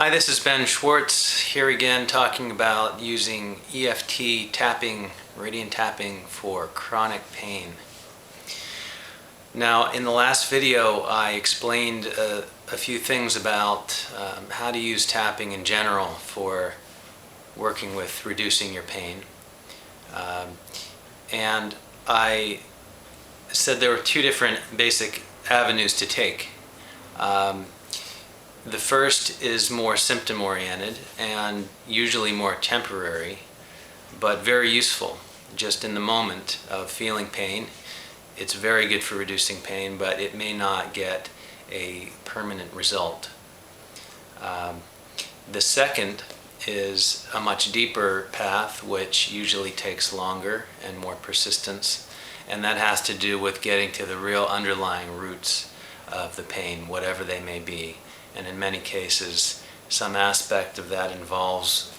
Hi, this is Ben Schwartz here again talking about using EFT tapping, radiant tapping for chronic pain. Now, in the last video I explained a few things about how to use tapping in general for working with reducing your pain. And I said there were two different basic avenues to take. The first is more symptom-oriented and usually more temporary, but very useful just in the moment of feeling pain. It's very good for reducing pain, but it may not get a permanent result. The second is a much deeper path, which usually takes longer and more persistence, and that has to do with getting to the real underlying roots of the pain, whatever they may be. And in many cases, some aspect of that involves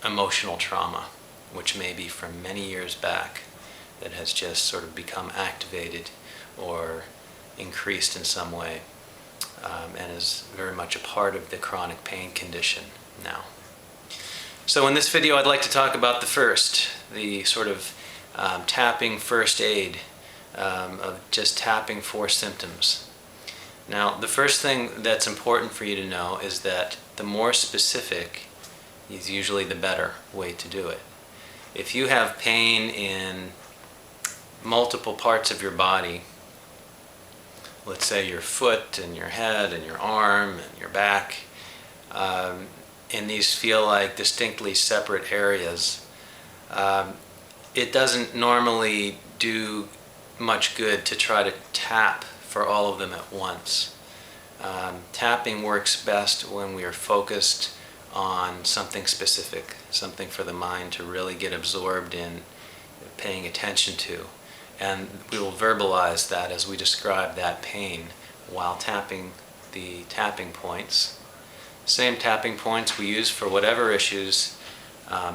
emotional trauma, which may be from many years back, that has just sort of become activated or increased in some way, and is very much a part of the chronic pain condition now. So in this video I'd like to talk about the first, the sort of tapping first aid, of just tapping for symptoms. Now, the first thing that's important for you to know is that the more specific is usually the better way to do it. If you have pain in multiple parts of your body, let's say your foot and your head and your arm and your back, and these feel like distinctly separate areas, it doesn't normally do much good to try to tap for all of them at once. Tapping works best when we are focused on something specific, something for the mind to really get absorbed in paying attention to. And we will verbalize that as we describe that pain while tapping the tapping points. Same tapping points we use for whatever issues,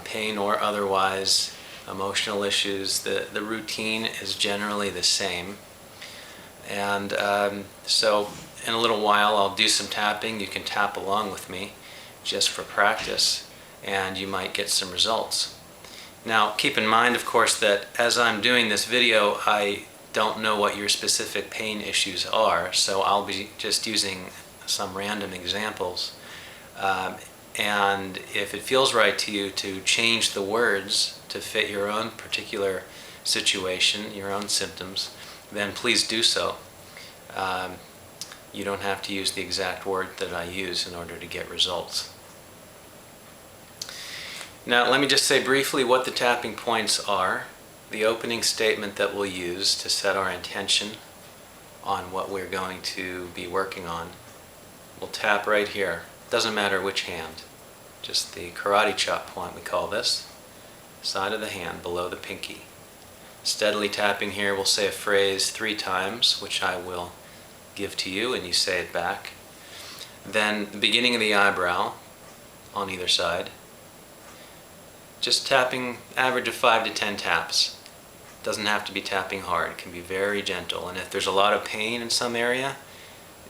pain or otherwise, emotional issues. The routine is generally the same. And so in a little while I'll do some tapping. You can tap along with me just for practice, and you might get some results. Now keep in mind, of course, that as I'm doing this video I don't know what your specific pain issues are, so I'll be just using some random examples. And if it feels right to you to change the words to fit your own particular situation, your own symptoms, then please do so. You don't have to use the exact word that I use in order to get results. Now let me just say briefly what the tapping points are, the opening statement that we'll use to set our intention on what we're going to be working on. We'll tap right here. Doesn't matter which hand, just the karate chop point we call this, side of the hand below the pinky. Steadily tapping here, we'll say a phrase 3 times, which I will give to you and you say it back. Then the beginning of the eyebrow on either side. Just tapping, average of 5 to 10 taps. Doesn't have to be tapping hard, it can be very gentle. And if there's a lot of pain in some area,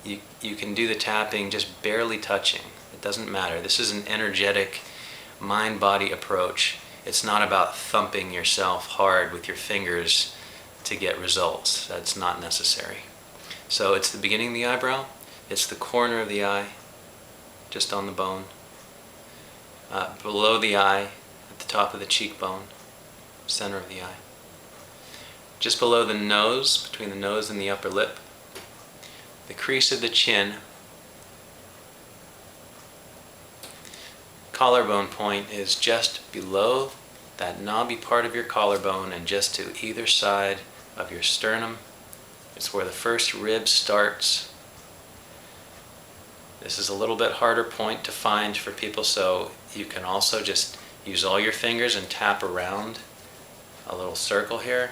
you can do the tapping just barely touching. It doesn't matter. This is an energetic mind-body approach. It's not about thumping yourself hard with your fingers to get results. That's not necessary. So it's the beginning of the eyebrow, it's the corner of the eye, just on the bone, below the eye, at the top of the cheekbone, center of the eye, just below the nose, between the nose and the upper lip, the crease of the chin, collarbone point is just below that knobby part of your collarbone and just to either side of your sternum. It's where the first rib starts. This is a little bit harder point to find for people, so you can also just use all your fingers and tap around a little circle here.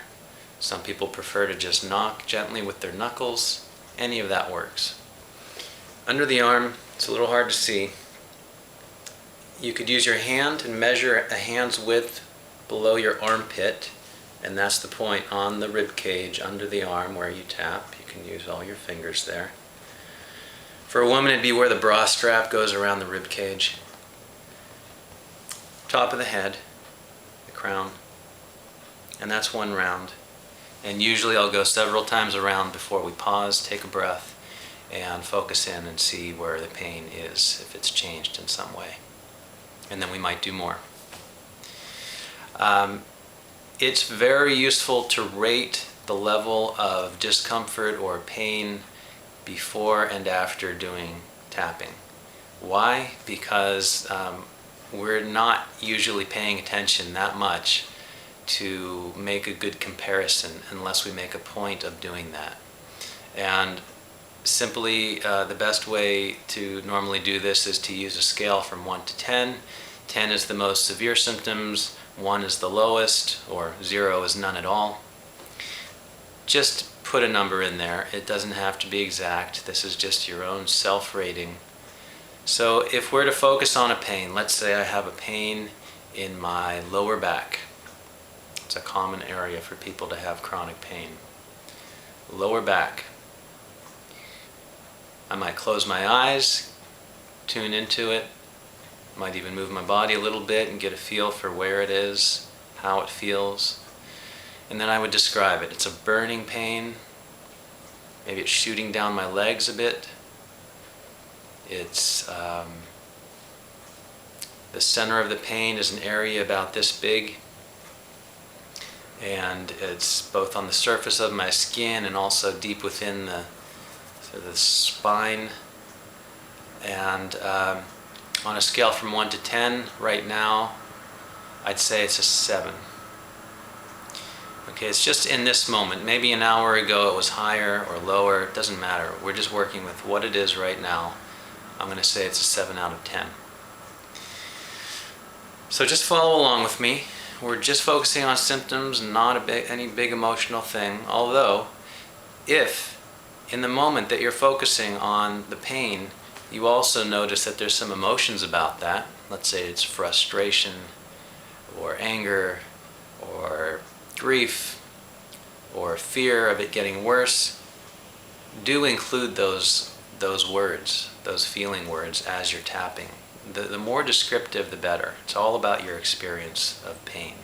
Some people prefer to just knock gently with their knuckles. Any of that works. Under the arm, it's a little hard to see. You could use your hand and measure a hand's width below your armpit, and that's the point on the rib cage under the arm where you tap. You can use all your fingers there. For a woman, it'd be where the bra strap goes around the rib cage. Top of the head, the crown, and that's one round. And usually I'll go several times around before we pause, take a breath, and focus in and see where the pain is, if it's changed in some way. And then we might do more. It's very useful to rate the level of discomfort or pain before and after doing tapping. Why? Because we're not usually paying attention that much to make a good comparison unless we make a point of doing that. And simply the best way to normally do this is to use a scale from 1 to 10. 10 is the most severe symptoms, 1 is the lowest, or 0 is none at all. Just put a number in there. It doesn't have to be exact. This is just your own self-rating. So if we're to focus on a pain, let's say I have a pain in my lower back. It's a common area for people to have chronic pain. Lower back. I might close my eyes, tune into it, might even move my body a little bit and get a feel for where it is, how it feels. And then I would describe it. It's a burning pain. Maybe it's shooting down my legs a bit. It's the center of the pain is an area about this big, and it's both on the surface of my skin and also deep within the spine. And on a scale from 1 to 10 right now, I'd say it's a 7. Okay, it's just in this moment. Maybe an hour ago it was higher or lower, it doesn't matter. We're just working with what it is right now. I'm going to say it's a 7 out of 10. So just follow along with me. We're just focusing on symptoms, not any big emotional thing. Although, if in the moment that you're focusing on the pain, you also notice that there's some emotions about that. Let's say it's frustration, or anger, or grief, or fear of it getting worse. Do include those words, those feeling words, as you're tapping. The more descriptive, the better. It's all about your experience of pain.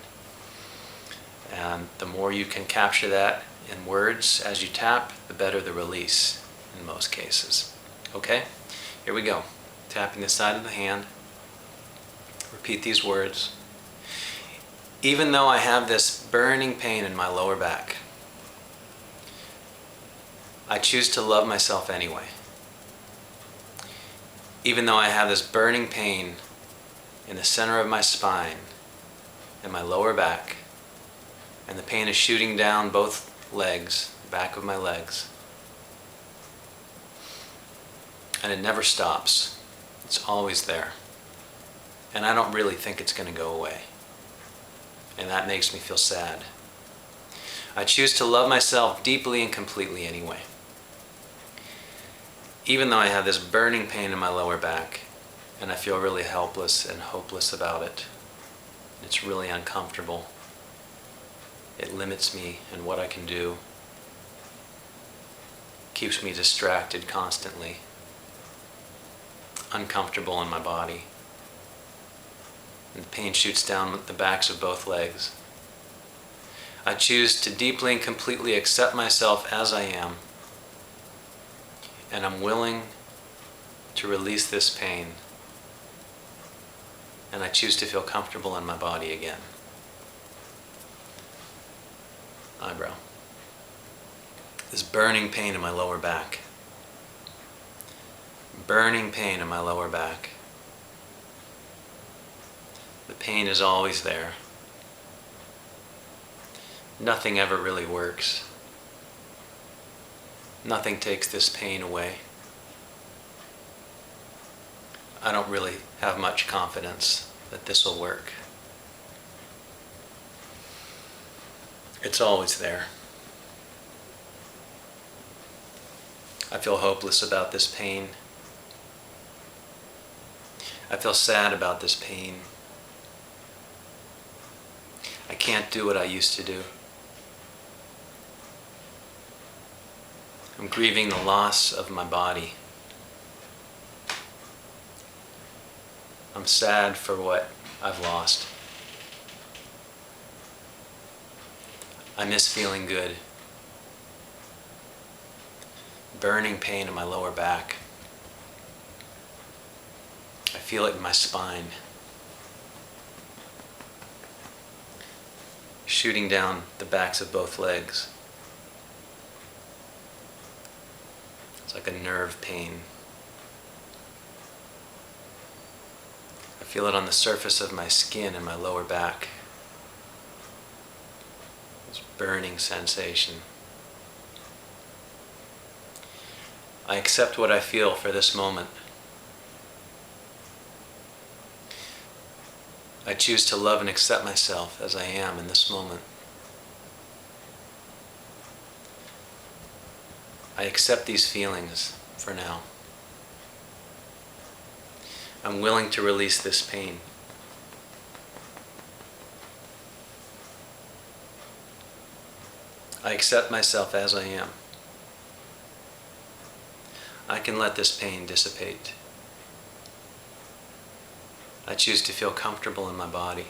And the more you can capture that in words as you tap, the better the release in most cases. Okay? Here we go. Tapping the side of the hand. Repeat these words. Even though I have this burning pain in my lower back, I choose to love myself anyway. Even though I have this burning pain in the center of my spine and my lower back, and the pain is shooting down both legs, the back of my legs, and it never stops. It's always there. And I don't really think it's going to go away. And that makes me feel sad. I choose to love myself deeply and completely anyway. Even though I have this burning pain in my lower back, and I feel really helpless and hopeless about it. It's really uncomfortable. It limits me in what I can do. Keeps me distracted constantly. Uncomfortable in my body. And the pain shoots down the backs of both legs. I choose to deeply and completely accept myself as I am. And I'm willing to release this pain. And I choose to feel comfortable in my body again. Eyebrow. This burning pain in my lower back. Burning pain in my lower back. The pain is always there. Nothing ever really works. Nothing takes this pain away. I don't really have much confidence that this will work. It's always there. I feel hopeless about this pain. I feel sad about this pain. I can't do what I used to do. I'm grieving the loss of my body. I'm sad for what I've lost. I miss feeling good. Burning pain in my lower back. I feel it in my spine. Shooting down the backs of both legs. It's like a nerve pain. I feel it on the surface of my skin in my lower back. This burning sensation. I accept what I feel for this moment. I choose to love and accept myself as I am in this moment. I accept these feelings for now. I'm willing to release this pain. I accept myself as I am. I can let this pain dissipate. I choose to feel comfortable in my body.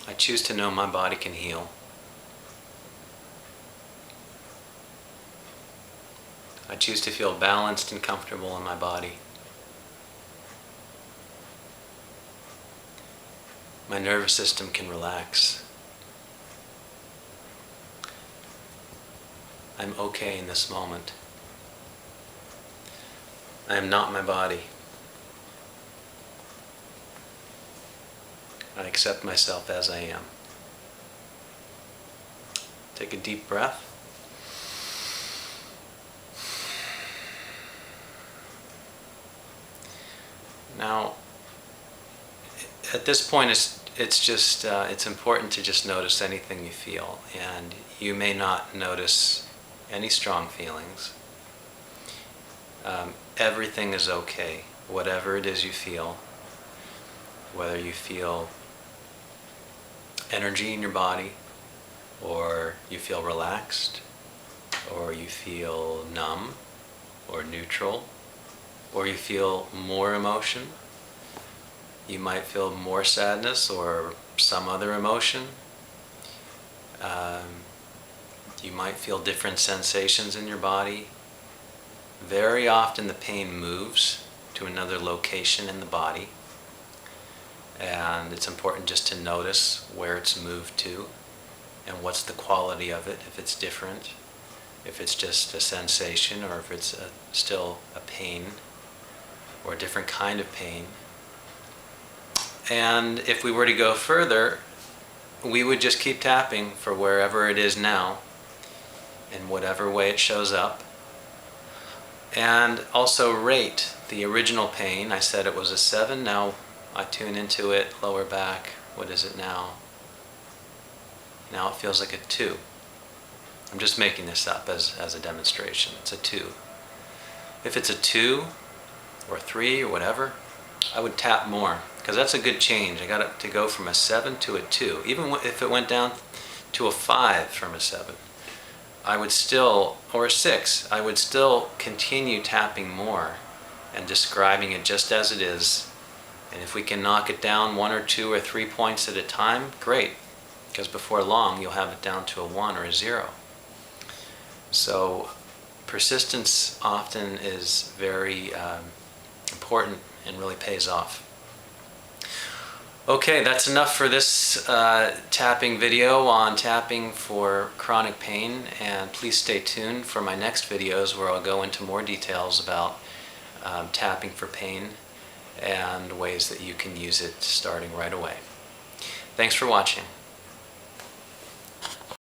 I choose to know my body can heal. I choose to feel balanced and comfortable in my body. My nervous system can relax. I'm okay in this moment. I am not my body. I accept myself as I am. Take a deep breath. Now, at this point, it's important to just notice anything you feel, and you may not notice any strong feelings. Everything is okay, whatever it is you feel, whether you feel energy in your body, or you feel relaxed, or you feel numb, or neutral, or you feel more emotion. You might feel more sadness or some other emotion. You might feel different sensations in your body. Very often the pain moves to another location in the body, and it's important just to notice where it's moved to and what's the quality of it, if it's different, if it's just a sensation, or if it's still a pain or a different kind of pain. And if we were to go further, we would just keep tapping for wherever it is now, in whatever way it shows up. And also rate the original pain. I said it was a 7, now I tune into it, lower back, what is it now? Now it feels like a 2. I'm just making this up as a demonstration. It's a 2. If it's a 2 or 3 or whatever, I would tap more, because that's a good change. I got it to go from a 7 to a 2. Even if it went down to a 5 from a 7, I would still, or a 6, I would still continue tapping more and describing it just as it is. And if we can knock it down 1 or 2 or 3 points at a time, great, because before long you'll have it down to a 1 or a 0. So persistence often is very important and really pays off. Okay, that's enough for this tapping video on tapping for chronic pain, and please stay tuned for my next videos where I'll go into more details about tapping for pain and ways that you can use it starting right away. Thanks for watching.